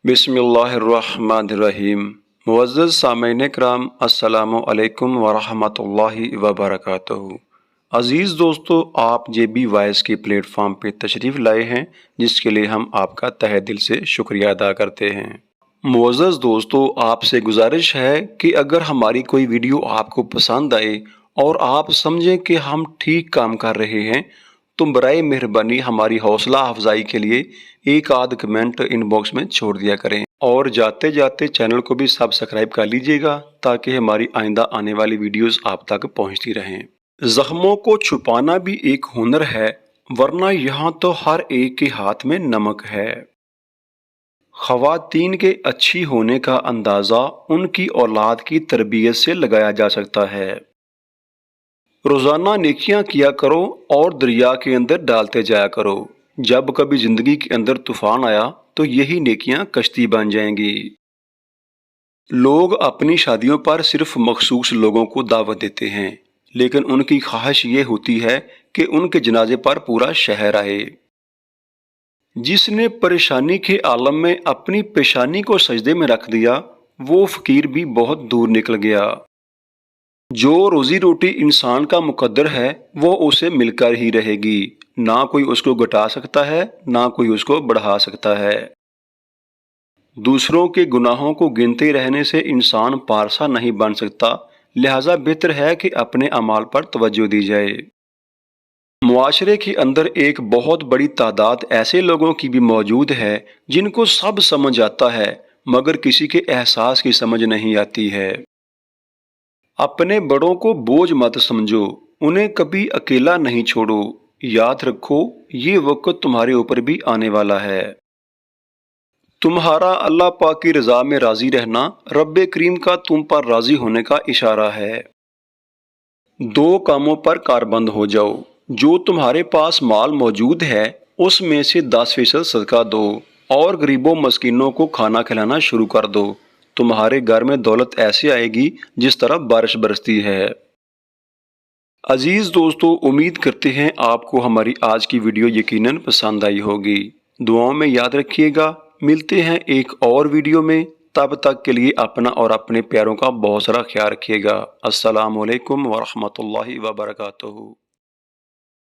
बिस्मिल्लाहिर्रहमानिर्रहीम। मुअज़्ज़ज़ सामईन किराम, अस्सलामु अलैकुम वरहमतुल्लाहि वबरकातुहू। अज़ीज़ दोस्तों, आप JB वॉइस के प्लेटफॉर्म पे तशरीफ़ लाए हैं, जिसके लिए हम आपका तहे दिल से शुक्रिया अदा करते हैं। मुअज़्ज़ज़ दोस्तों, आपसे गुजारिश है कि अगर हमारी कोई वीडियो आपको पसंद आए और आप समझें कि हम ठीक काम कर रहे हैं, तो बराए मेहरबानी हमारी हौसला अफजाई के लिए एक आध कमेंट इनबॉक्स में छोड़ दिया करें और जाते जाते चैनल को भी सब्सक्राइब कर लीजिएगा, ताकि हमारी आइंदा आने वाली वीडियोस आप तक पहुंचती रहें। जख्मों को छुपाना भी एक हुनर है, वरना यहाँ तो हर एक के हाथ में नमक है। ख़वातीन के अच्छी होने का अंदाज़ा उनकी औलाद की तरबियत से लगाया जा सकता है। रोज़ाना नेकियां किया करो और दरिया के अंदर डालते जाया करो। जब कभी जिंदगी के अंदर तूफान आया तो यही नेकियां कश्ती बन जाएंगी। लोग अपनी शादियों पर सिर्फ मखसूस लोगों को दावत देते हैं, लेकिन उनकी ख्वाहिश ये होती है कि उनके जनाजे पर पूरा शहर आए। जिसने परेशानी के आलम में अपनी पेशानी को सजदे में रख दिया, वो फकीर भी बहुत दूर निकल गया। जो रोजी रोटी इंसान का मुकद्दर है, वो उसे मिलकर ही रहेगी। ना कोई उसको घटा सकता है, ना कोई उसको बढ़ा सकता है। दूसरों के गुनाहों को गिनते रहने से इंसान पारसा नहीं बन सकता, लिहाजा बेहतर है कि अपने अमाल पर तवज्जो दी जाए। मुआशरे के अंदर एक बहुत बड़ी तादाद ऐसे लोगों की भी मौजूद है जिनको सब समझ आता है, मगर किसी के एहसास की समझ नहीं आती है। अपने बड़ों को बोझ मत समझो, उन्हें कभी अकेला नहीं छोड़ो। याद रखो, ये वक्त तुम्हारे ऊपर भी आने वाला है। तुम्हारा अल्लाह पाक की रज़ा में राजी रहना रब्बे करीम का तुम पर राजी होने का इशारा है। दो कामों पर कारबंद हो जाओ। जो तुम्हारे पास माल मौजूद है, उसमें से 10% सदका दो और गरीबों मस्कीनों को खाना खिलाना शुरू कर दो। तुम्हारे घर में दौलत ऐसे आएगी जिस तरह बारिश बरसती है। अजीज दोस्तों, उम्मीद करते हैं आपको हमारी आज की वीडियो यकीनन पसंद आई होगी। दुआओं में याद रखिएगा। मिलते हैं एक और वीडियो में, तब तक के लिए अपना और अपने प्यारों का बहुत सारा ख्याल रखिएगा। अस्सलामु अलैकुम वरहमतुल्लाहि वबरकातुहू।